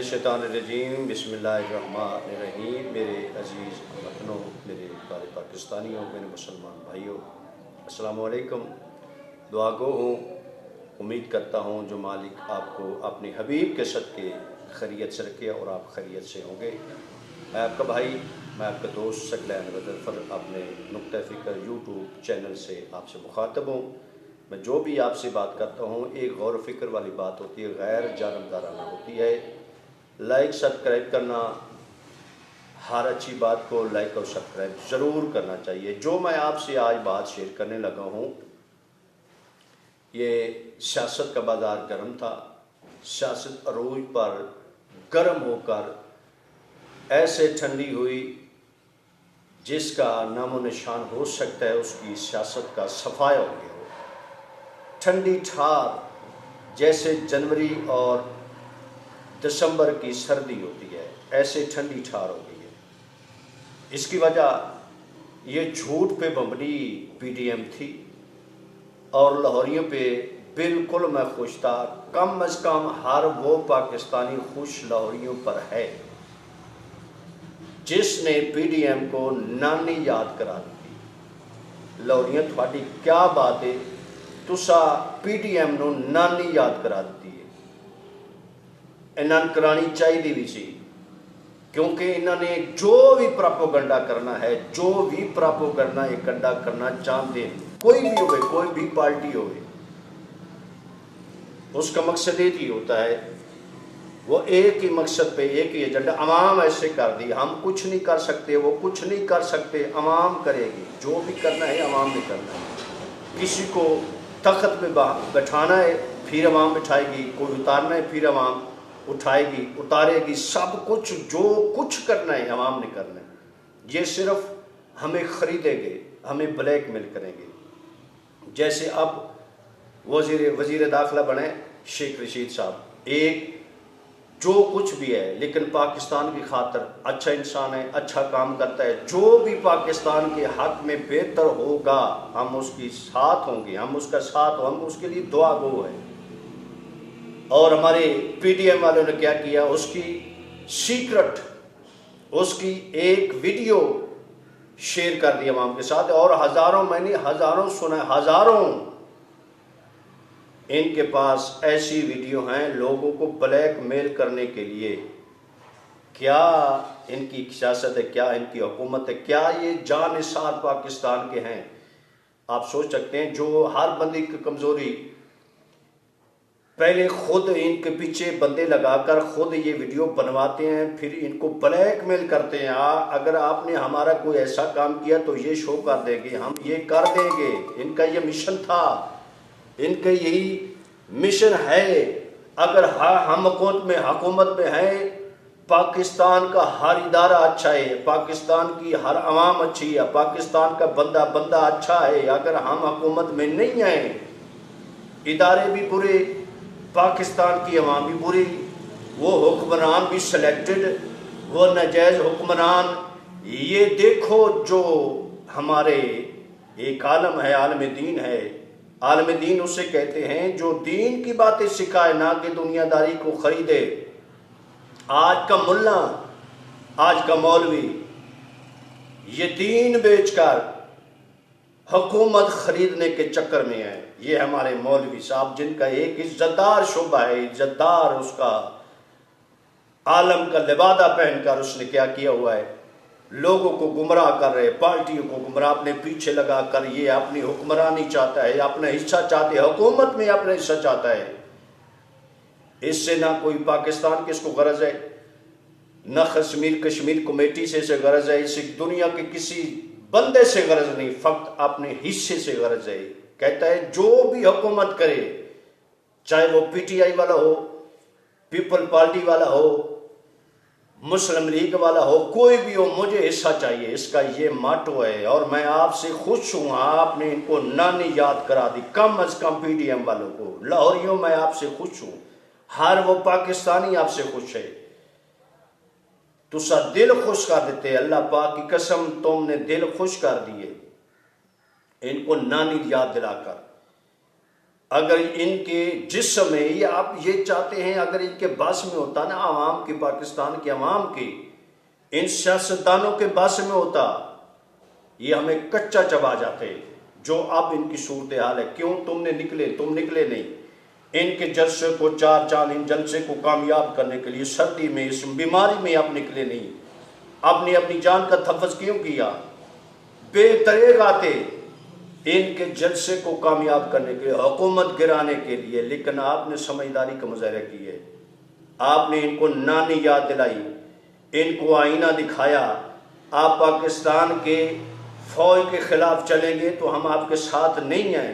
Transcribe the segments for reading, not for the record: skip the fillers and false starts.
شیطان الرجیم بسم اللہ الرحمن الرحیم۔ میرے عزیز وطنوں، میرے پیارے پاکستانیوں، میرے مسلمان بھائیوں، السلام علیکم۔ دعا گو ہوں، امید کرتا ہوں جو مالک آپ کو اپنے حبیب کے صدقے خیریت سے رکھے اور آپ خیریت سے ہوں گے۔ میں آپ کا بھائی، میں آپ کا دوست ثقلین غضنفر اپنے نقطہ فکر یوٹیوب چینل سے آپ سے مخاطب ہوں۔ میں جو بھی آپ سے بات کرتا ہوں ایک غور و فکر والی بات ہوتی ہے، غیر جانبدارانہ ہوتی ہے۔ لائک سبسکرائب کرنا، ہر اچھی بات کو لائک اور سبسکرائب ضرور کرنا چاہیے۔ جو میں آپ سے آج بات شیئر کرنے لگا ہوں، یہ سیاست کا بازار گرم تھا۔ سیاست عروج پر گرم ہو کر ایسے ٹھنڈی ہوئی جس کا نام و نشان ہو سکتا ہے اس کی سیاست کا صفایا ہو گیا ہو۔ ٹھنڈی ٹھار جیسے جنوری اور دسمبر کی سردی ہوتی ہے، ایسے ٹھنڈی ٹھار ہو گئی ہے۔ اس کی وجہ یہ جھوٹ پہ مبنی پی ڈی ایم تھی اور لاہوریوں پہ بالکل میں خوش تھا۔ کم از کم ہر وہ پاکستانی خوش لاہوریوں پر ہے جس نے پی ڈی ایم کو نانی یاد کرا دی۔ لاہوریوں تھوڑی کیا بات ہے، تسا پی ڈی ایم نو نانی یاد کرا دی ہے۔ انہوں نے کرانی چاہیے بھی سی، کیونکہ انہوں نے جو بھی پراپوگنڈا کرنا ہے، جو بھی پراپوگنڈا اکٹھا کرنا چاہتے ہیں، کوئی بھی ہوئے، کوئی بھی پارٹی ہوئے، اس کا مقصد ایک ہی ہوتا ہے، وہ ایک ہی مقصد پہ ایک ہی ایجنڈا۔ عوام ایسے کر دی، ہم کچھ نہیں کر سکتے، وہ کچھ نہیں کر سکتے، عوام کرے گی۔ جو بھی کرنا ہے عوام نے کرنا ہے۔ کسی کو تخت پہ بٹھانا ہے پھر عوام بٹھائے گی، کوئی اتارنا ہے پھر عوام اٹھائے گی، اتارے گی۔ سب کچھ جو کچھ کرنا ہے عوام نے کرنا ہے۔ یہ صرف ہمیں خریدیں گے، ہمیں بلیک میل کریں گے۔ جیسے اب وزیر داخلہ بنے شیخ رشید صاحب، ایک جو کچھ بھی ہے لیکن پاکستان کی خاطر اچھا انسان ہے، اچھا کام کرتا ہے۔ جو بھی پاکستان کے حق میں بہتر ہوگا ہم اس کی ساتھ ہوں گے، ہم اس کا ساتھ، ہم اس کے لیے دعا گو ہے۔ اور ہمارے پی ڈی ایم والوں نے کیا کیا، اس کی سیکرٹ، اس کی ایک ویڈیو شیئر کر دی عوام کے ساتھ، اور ہزاروں، میں نے ہزاروں سنا، ہزاروں ان کے پاس ایسی ویڈیو ہیں لوگوں کو بلیک میل کرنے کے لیے۔ کیا ان کی سیاست ہے، کیا ان کی حکومت ہے، کیا یہ جان نثار پاکستان کے ہیں؟ آپ سوچ سکتے ہیں، جو ہر بندے کی کمزوری، پہلے خود ان کے پیچھے بندے لگا کر خود یہ ویڈیو بنواتے ہیں، پھر ان کو بلیک میل کرتے ہیں۔ اگر آپ نے ہمارا کوئی ایسا کام کیا تو یہ شو کر دیں گے، ہم یہ کر دیں گے۔ ان کا یہ مشن تھا، ان کا یہی مشن ہے۔ اگر ہم حکومت میں ہیں، پاکستان کا ہر ادارہ اچھا ہے، پاکستان کی ہر عوام اچھی ہے، پاکستان کا بندہ اچھا ہے۔ اگر ہم حکومت میں نہیں ہیں، ادارے بھی برے، پاکستان کی عوام بھی بری، وہ حکمران بھی سلیکٹڈ، وہ ناجائز حکمران۔ یہ دیکھو جو ہمارے ایک عالم ہے، عالم دین ہے، عالم دین اسے کہتے ہیں جو دین کی باتیں سکھائے، نہ کہ دنیا داری کو خریدے۔ آج کا ملا، آج کا مولوی یہ دین بیچ کر حکومت خریدنے کے چکر میں ہے۔ یہ ہمارے مولوی صاحب جن کا ایک عزت دار شعبہ ہے، عزت دار اس کا عالم کا لبادہ پہن کر اس نے کیا کیا ہوا ہے، لوگوں کو گمراہ کر رہے، پارٹیوں کو گمراہ، اپنے پیچھے لگا کر یہ اپنی حکمرانی چاہتا ہے، اپنا حصہ چاہتے ہے، حکومت میں اپنا حصہ چاہتا ہے۔ اس سے نہ کوئی پاکستان کی اس کو غرض ہے، نہ کشمیر کمیٹی سے غرض ہے، اس دنیا کے کسی بندے سے غرض نہیں، فقط اپنے حصے سے غرض ہے۔ کہتا ہے جو بھی حکومت کرے، چاہے وہ پی ٹی آئی والا ہو، پیپل پارٹی والا ہو، مسلم لیگ والا ہو، کوئی بھی ہو، مجھے حصہ چاہیے۔ اس کا یہ ماٹو ہے، اور میں آپ سے خوش ہوں، آپ نے ان کو نانی یاد کرا دی، کم از کم پی ڈی ایم والوں کو۔ لاہوریوں میں آپ سے خوش ہوں، ہر وہ پاکستانی آپ سے خوش ہے۔ تسا دل خوش کر دیتے، اللہ پاک کی قسم تم نے دل خوش کر دیے ان کو نانی یاد دلا کر۔ اگر ان کے جسم میں یہ آپ یہ چاہتے ہیں، اگر ان کے بس میں ہوتا نا عوام کی، پاکستان کے عوام کی، ان سیاستدانوں کے بس میں ہوتا، یہ ہمیں کچا چبا جاتے جو اب ان کی صورتحال ہے۔ کیوں تم نکلے نہیں ان کے جلسے کو، چار چاند ان جلسے کو کامیاب کرنے کے لیے، سردی میں اس بیماری میں آپ نکلے نہیں، آپ نے اپنی جان کا تحفظ کیوں کیا؟ بے طریق آتے ان کے جلسے کو کامیاب کرنے کے لیے، حکومت گرانے کے لیے، لیکن آپ نے سمجھداری کا مظاہرہ کی ہے۔ آپ نے ان کو نانی یاد دلائی، ان کو آئینہ دکھایا۔ آپ پاکستان کے فوج کے خلاف چلیں گے تو ہم آپ کے ساتھ نہیں ہیں،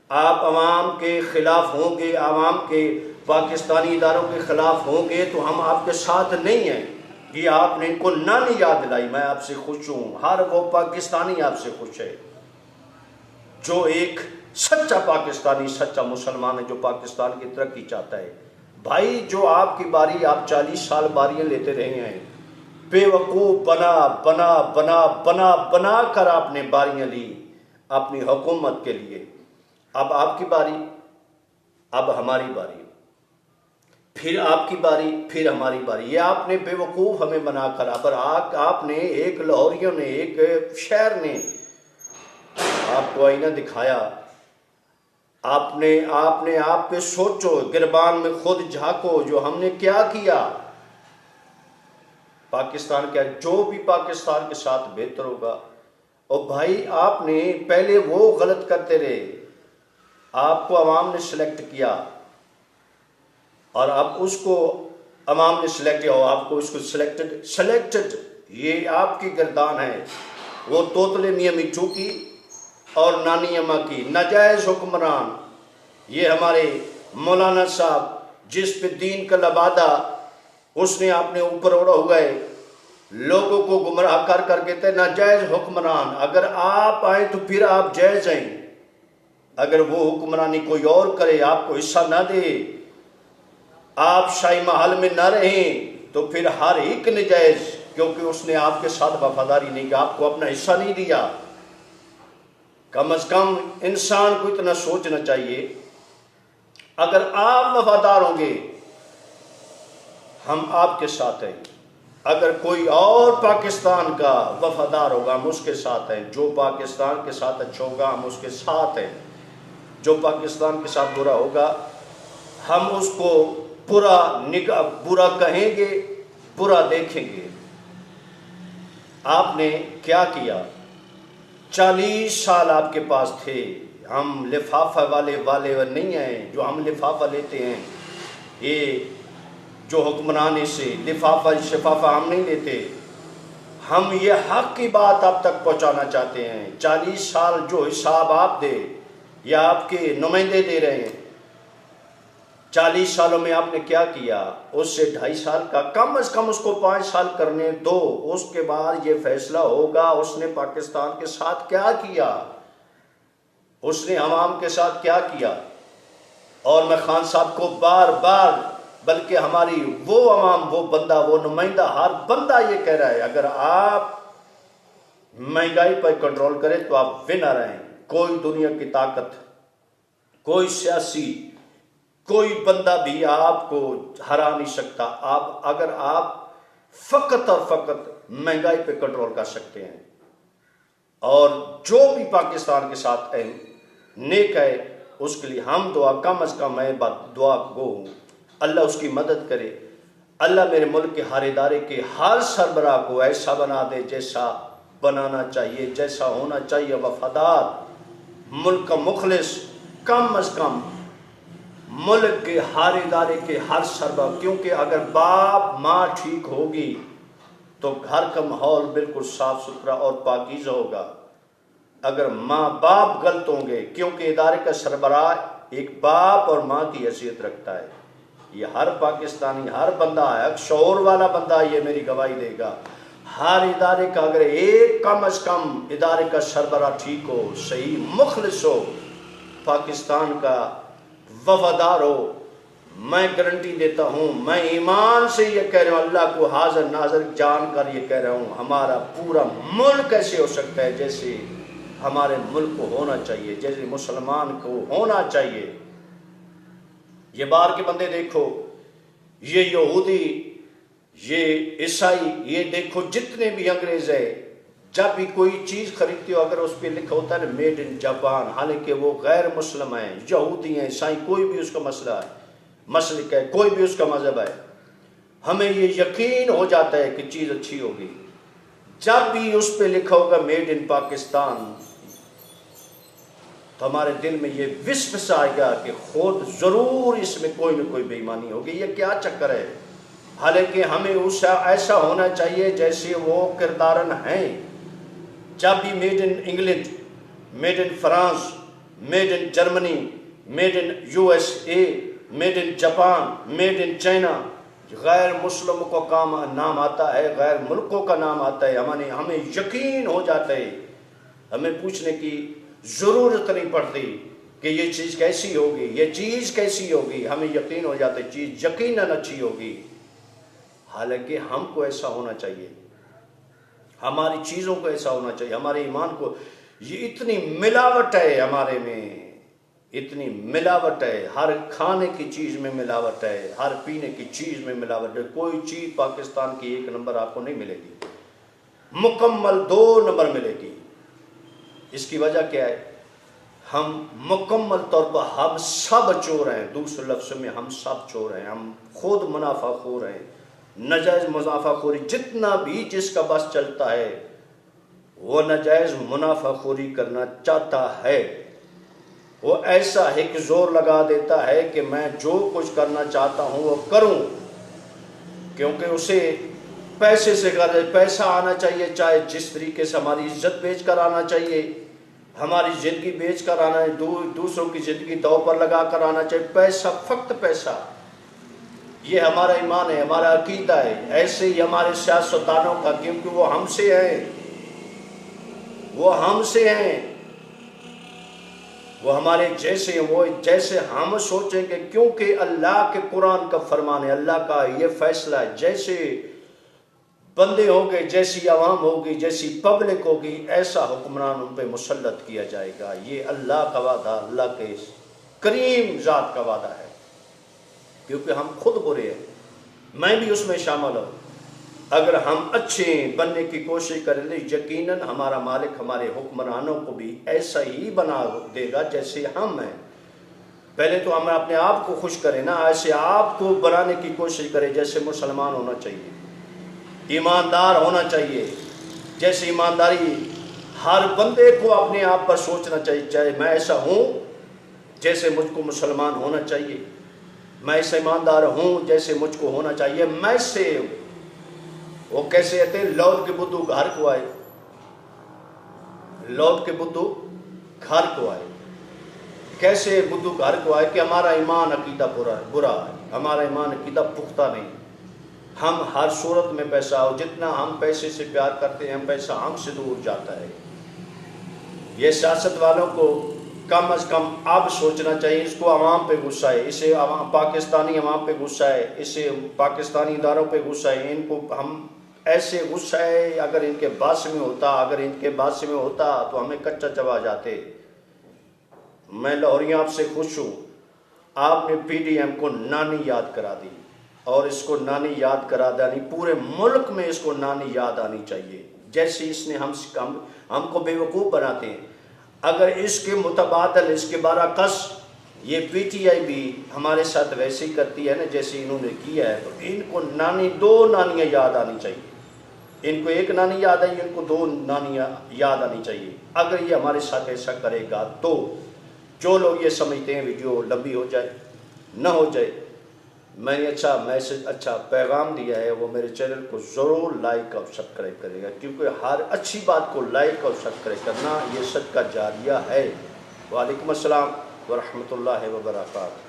آپ عوام کے خلاف ہوں گے، عوام کے پاکستانی اداروں کے خلاف ہوں گے تو ہم آپ کے ساتھ نہیں ہیں۔ یہ آپ نے ان کو نانی یاد دلائی۔ میں آپ سے خوش ہوں، ہر وہ پاکستانی آپ سے خوش ہے جو ایک سچا پاکستانی، سچا مسلمان ہے، جو پاکستان کی ترقی چاہتا ہے۔ بھائی جو آپ کی باری، آپ 40 سال باریاں لیتے رہے ہیں، بے وقوف بنا کر آپ نے باریاں لی اپنی حکومت کے لیے۔ اب آپ کی باری، اب ہماری باری، پھر آپ کی باری، پھر ہماری باری۔ یہ آپ نے بے وقوف ہمیں بنا کر، اب آپ نے ایک لاہوریوں نے، ایک شہر نے آپ کو آئینہ دکھایا۔ آپ پہ سوچو، گربان میں خود جھانکو، جو ہم نے کیا کیا پاکستان کیا، جو بھی پاکستان کے ساتھ بہتر ہوگا۔ اور بھائی آپ نے پہلے وہ غلط کرتے رہے، آپ کو عوام نے سلیکٹ کیا اور اب اس کو عوام نے سلیکٹ کیا، اور آپ کو اس کو سلیکٹڈ یہ آپ کی گردان ہے۔ وہ توتلے میاں مٹھو کی اور نانی اماں کی ناجائز حکمران، یہ ہمارے مولانا صاحب جس پہ دین کا لبادہ اس نے اپنے اوپر اوڑا ہوا ہے، لوگوں کو گمراہ کر کہتے ہیں ناجائز حکمران۔ اگر آپ آئیں تو پھر آپ جائز ہیں، اگر وہ حکمرانی کوئی اور کرے، آپ کو حصہ نہ دے، آپ شاہی محل میں نہ رہیں، تو پھر ہر ایک ناجائز، کیونکہ اس نے آپ کے ساتھ وفاداری نہیں کی، آپ کو اپنا حصہ نہیں دیا۔ کم از کم انسان کو اتنا سوچنا چاہیے، اگر آپ وفادار ہوں گے ہم آپ کے ساتھ ہیں، اگر کوئی اور پاکستان کا وفادار ہوگا ہم اس کے ساتھ ہیں، جو پاکستان کے ساتھ اچھا ہوگا ہم اس کے ساتھ ہیں، جو پاکستان کے ساتھ برا ہوگا ہم اس کو برا کہیں گے، برا دیکھیں گے۔ آپ نے کیا کیا؟ 40 سال آپ کے پاس تھے۔ ہم لفافہ والے نہیں ہیں جو ہم لفافہ لیتے ہیں، یہ جو حکمرانی سے لفافہ شفافہ ہم نہیں لیتے، ہم یہ حق کی بات آپ تک پہنچانا چاہتے ہیں۔ 40 سال جو حساب آپ دے یا آپ کے نمائندے دے رہے ہیں، 40 سالوں میں آپ نے کیا کیا؟ اس سے 2.5 سال کا، کم از کم اس کو 5 سال کرنے دو، اس کے بعد یہ فیصلہ ہوگا اس نے پاکستان کے ساتھ کیا کیا، اس نے عوام کے ساتھ کیا کیا۔ اور میں خان صاحب کو بار بار، بلکہ ہماری وہ عوام، وہ بندہ، وہ نمائندہ، ہر بندہ یہ کہہ رہا ہے اگر آپ مہنگائی پر کنٹرول کریں تو آپ ونر ہیں۔ کوئی دنیا کی طاقت، کوئی سیاسی، کوئی بندہ بھی آپ کو ہرا نہیں سکتا، اگر آپ فقط اور فقط مہنگائی پہ کنٹرول کر سکتے ہیں۔ اور جو بھی پاکستان کے ساتھ نیک ہے اس کے لیے ہم دعا، کم از کم میں دعا گو ہوں، اللہ اس کی مدد کرے، اللہ میرے ملک کے ہر ادارے کے ہر سربراہ کو ایسا بنا دے جیسا بنانا چاہیے، جیسا ہونا چاہیے، وفادار، ملک کا مخلص، کم از کم ملک کے ہر ادارے کے ہر سربراہ، کیونکہ اگر باپ ماں ٹھیک ہوگی تو گھر کا ماحول بالکل صاف ستھرا اور پاکیزہ ہوگا۔ اگر ماں باپ غلط ہوں گے، کیونکہ ادارے کا سربراہ ایک باپ اور ماں کی حیثیت رکھتا ہے، یہ ہر پاکستانی، ہر بندہ ہے، شعور والا بندہ یہ میری گواہی دے گا، ہر ادارے کا اگر ایک کم از کم ادارے کا سربراہ ٹھیک ہو، صحیح مخلص ہو، پاکستان کا وفادار ہو، میں گارنٹی دیتا ہوں، میں ایمان سے یہ کہہ رہا ہوں، اللہ کو حاضر ناظر جان کر یہ کہہ رہا ہوں، ہمارا پورا ملک ایسے ہو سکتا ہے جیسے ہمارے ملک کو ہونا چاہیے، جیسے مسلمان کو ہونا چاہیے۔ یہ باہر کے بندے دیکھو، یہ یہودی، یہ عیسائی، یہ دیکھو جتنے بھی انگریز ہے، جب بھی کوئی چیز خریدتے ہو اگر اس پہ لکھا ہوتا ہے میڈ ان جاپان، حالانکہ وہ غیر مسلم ہیں، یہودی ہیں، عیسائی، کوئی بھی اس کا مسئلہ ہے، مسلک ہے، کوئی بھی اس کا مذہب ہے، ہمیں یہ یقین ہو جاتا ہے کہ چیز اچھی ہوگی۔ جب بھی اس پہ لکھا ہوگا میڈ ان پاکستان تو ہمارے دل میں یہ وسوسہ آئے گا کہ خود ضرور اس میں کوئی نہ کوئی بے ایمانی ہوگی، یہ کیا چکر ہے؟ حالانکہ ہمیں ایسا ہونا چاہیے جیسے وہ کردارن ہیں۔ جب بھی made in England, made in France, made in Germany, made in U S A, made in Japan, made in China, غیر مسلموں کا نام آتا ہے، غیر ملکوں کا نام آتا ہے، ہمیں یقین ہو جاتا ہے، ہمیں پوچھنے کی ضرورت نہیں پڑتی کہ یہ چیز کیسی ہوگی، یہ چیز کیسی ہوگی، ہمیں یقین ہو جاتا ہے چیز یقیناً اچھی ہوگی۔ حالانکہ ہم کو ایسا ہونا چاہیے، ہماری چیزوں کو ایسا ہونا چاہیے، ہمارے ایمان کو، یہ اتنی ملاوٹ ہے ہمارے میں، اتنی ملاوٹ ہے، ہر کھانے کی چیز میں ملاوٹ ہے، ہر پینے کی چیز میں ملاوٹ ہے، کوئی چیز پاکستان کی 1 نمبر آپ کو نہیں ملے گی، مکمل 2 نمبر ملے گی۔ اس کی وجہ کیا ہے؟ ہم مکمل طور پر ہم سب چور ہیں، دوسرے لفظ میں ہم سب چور ہیں، ہم خود منافع خور ہیں، نجائز منافع خوری، جتنا بھی جس کا بس چلتا ہے وہ نجائز منافع خوری کرنا چاہتا ہے، وہ ایسا ہے کہ زور لگا دیتا ہے کہ میں جو کچھ کرنا چاہتا ہوں وہ کروں، کیونکہ اسے پیسے سے پیسہ آنا چاہیے، چاہے جس طریقے سے ہماری عزت بیچ کر آنا چاہیے، ہماری زندگی بیچ کر آنا ہے، دوسروں کی زندگی داؤ پر لگا کر آنا چاہیے، پیسہ، فقط پیسہ، یہ ہمارا ایمان ہے، ہمارا عقیدہ ہے۔ ایسے ہی ہمارے سیاستدانوں کا، کیونکہ وہ ہم سے ہیں، وہ ہم سے ہیں، وہ ہمارے جیسے ہیں، وہ جیسے ہم سوچیں کہ کیونکہ اللہ کے قرآن کا فرمان ہے، اللہ کا یہ فیصلہ ہے، جیسے بندے ہوں گے، جیسی عوام ہوگی، جیسی پبلک ہوگی، ایسا حکمران ان پہ مسلط کیا جائے گا۔ یہ اللہ کا وعدہ، اللہ کے کریم ذات کا وعدہ ہے، کیونکہ ہم خود برے ہیں، میں بھی اس میں شامل ہوں۔ اگر ہم اچھے بننے کی کوشش کریں تو یقیناً ہمارا مالک ہمارے حکمرانوں کو بھی ایسا ہی بنا دے گا جیسے ہم ہیں۔ پہلے تو ہم اپنے آپ کو خوش کریں نا، ایسے آپ کو بنانے کی کوشش کریں جیسے مسلمان ہونا چاہیے، ایماندار ہونا چاہیے، جیسے ایمانداری ہر بندے کو اپنے آپ پر سوچنا چاہیے، چاہے میں ایسا ہوں جیسے مجھ کو مسلمان ہونا چاہیے، میں ایسا ایماندار ہوں جیسے مجھ کو ہونا چاہیے، میں سے وہ کیسے کہتے ہیں، لوٹ کے بدھو گھر کو آئے، لوٹ کے بدھو گھر کو آئے، کیسے بدھو گھر کو آئے کہ ہمارا ایمان عقیدہ برا ہے، ہمارا ایمان عقیدہ پختہ نہیں، ہم ہر صورت میں پیسہ ہو، جتنا ہم پیسے سے پیار کرتے ہیں ہم پیسہ ہم سے دور جاتا ہے۔ یہ سیاست والوں کو کم از کم اب سوچنا چاہیے، اس کو عوام پہ غصہ ہے، اسے پاکستانی عوام پہ غصہ ہے، اسے پاکستانی اداروں پہ غصہ ہے، ان کو ہم ایسے غصہ ہے، اگر ان کے باس میں ہوتا تو ہمیں کچا چبا جاتے۔ میں لاہوریوں آپ سے خوش ہوں، آپ نے پی ڈی ایم کو نانی یاد کرا دی، اور اس کو نانی یاد کرا دینی، پورے ملک میں اس کو نانی یاد آنی چاہیے، جیسے اس نے ہم کو بے وقوف بناتے ہیں۔ اگر اس کے متبادل، اس کے برعکس یہ پی ٹی آئی بھی ہمارے ساتھ ویسے ہی کرتی ہے نا جیسے انہوں نے کیا ہے، تو ان کو 2 نانیاں یاد آنی چاہیے، ان کو 1 نانی یاد آئی، ان کو 2 نانیاں یاد آنی چاہیے۔ اگر یہ ہمارے ساتھ ایسا کرے گا تو جو لوگ یہ سمجھتے ہیں ویڈیو لمبی ہو جائے نہ ہو جائے، میں نے اچھا میسج، اچھا پیغام دیا ہے، وہ میرے چینل کو ضرور لائک اور سبسکرائب کرے گا، کیونکہ ہر اچھی بات کو لائک اور سبسکرائب کرنا یہ صدقہ جاریہ ہے۔ وعلیکم السلام ورحمۃ اللہ وبرکاتہ۔